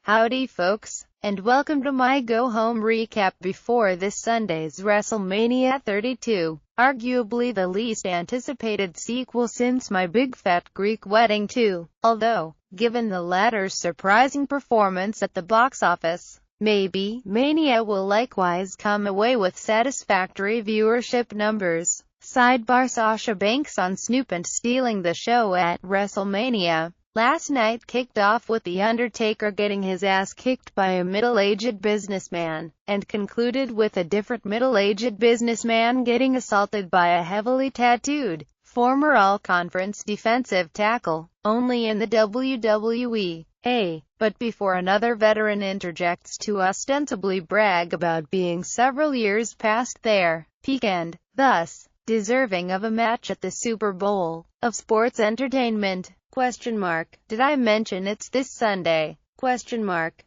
Howdy folks, and welcome to my go-home recap before this Sunday's WrestleMania 32, arguably the least anticipated sequel since My Big Fat Greek Wedding 2, although, given the latter's surprising performance at the box office, maybe Mania will likewise come away with satisfactory viewership numbers. Sidebar: Sasha Banks on Snoop and stealing the show at WrestleMania. Last night kicked off with The Undertaker getting his ass kicked by a middle-aged businessman, and concluded with a different middle-aged businessman getting assaulted by a heavily tattooed, former All-Conference defensive tackle, only in the WWE. But before another veteran interjects to ostensibly brag about being several years past their peak and, thus, deserving of a match at the Super Bowl of sports entertainment. Did I mention it's this Sunday?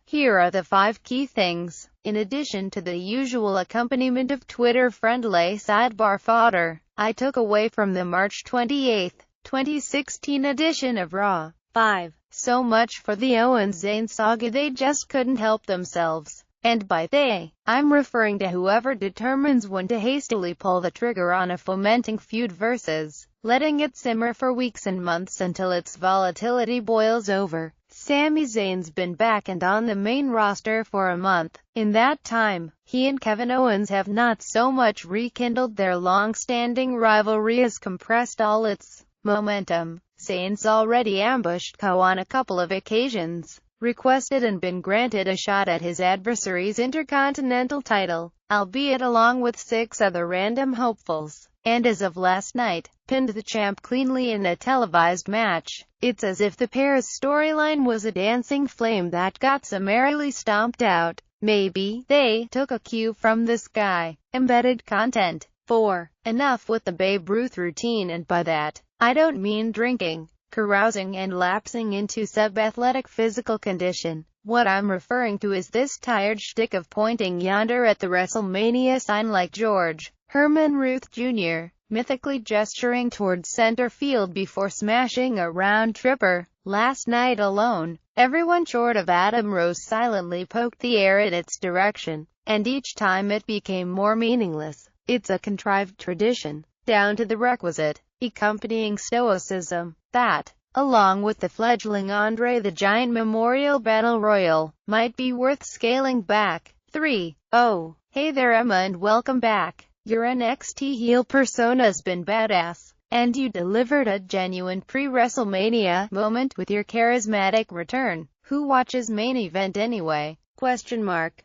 Here are the 5 key things, in addition to the usual accompaniment of Twitter-friendly sidebar fodder, I took away from the March 28, 2016 edition of Raw. 5. So much for the Owens-Zayn saga, they just couldn't help themselves. And by they, I'm referring to whoever determines when to hastily pull the trigger on a fomenting feud versus letting it simmer for weeks and months until its volatility boils over. Sami Zayn's been back and on the main roster for a month. In that time, he and Kevin Owens have not so much rekindled their long-standing rivalry as compressed all its momentum. Zayn's already ambushed KO on a couple of occasions, requested and been granted a shot at his adversary's Intercontinental title, albeit along with 6 other random hopefuls, and as of last night, pinned the champ cleanly in a televised match. It's as if the pair's storyline was a dancing flame that got summarily stomped out. Maybe they took a cue from this guy. Embedded content. 4. Enough with the Babe Ruth routine, and by that, I don't mean drinking, carousing and lapsing into sub-athletic physical condition. What I'm referring to is this tired shtick of pointing yonder at the WrestleMania sign like George Herman Ruth Jr., mythically gesturing towards center field before smashing a round-tripper. Last night alone, everyone short of Adam Rose silently poked the air in its direction, and each time it became more meaningless. It's a contrived tradition, down to the requisite, accompanying stoicism, that, along with the fledgling Andre the Giant Memorial Battle Royal, might be worth scaling back. 3. Oh, hey there Emma, and welcome back. Your NXT heel persona's been badass, and you delivered a genuine pre-WrestleMania moment with your charismatic return. Who watches main event anyway?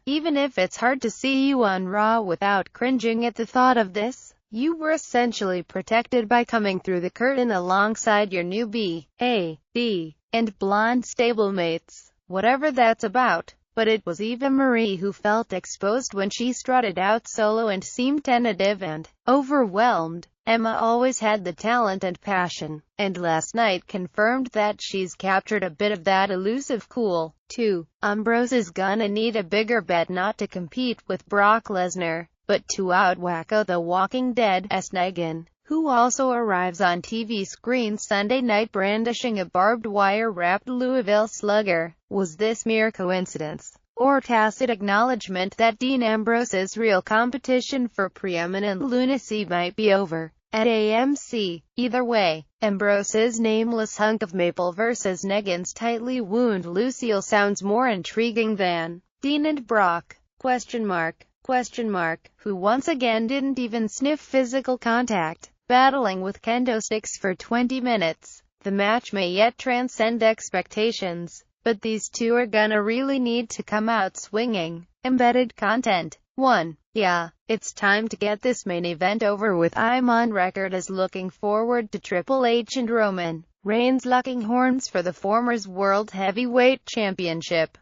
Even if it's hard to see you on Raw without cringing at the thought of this, you were essentially protected by coming through the curtain alongside your new B, and blonde stablemates, whatever that's about. But it was Eva Marie who felt exposed when she strutted out solo and seemed tentative and overwhelmed. Emma always had the talent and passion, and last night confirmed that she's captured a bit of that elusive cool. 2. Ambrose is gonna need a bigger bet not to compete with Brock Lesnar, but to out-wacko the Walking Dead's Negan, who also arrives on TV screens Sunday night brandishing a barbed wire-wrapped Louisville Slugger. Was this mere coincidence, or tacit acknowledgement that Dean Ambrose's real competition for preeminent lunacy might be over at AMC? Either way, Ambrose's nameless hunk of maple versus Negan's tightly wound Lucille sounds more intriguing than Dean and Brock? Who once again didn't even sniff physical contact, battling with kendo sticks for 20 minutes. The match may yet transcend expectations, but these two are gonna really need to come out swinging. Embedded content. 1. Yeah, it's time to get this main event over with. I'm on record as looking forward to Triple H and Roman Reigns locking horns for the former's World Heavyweight Championship.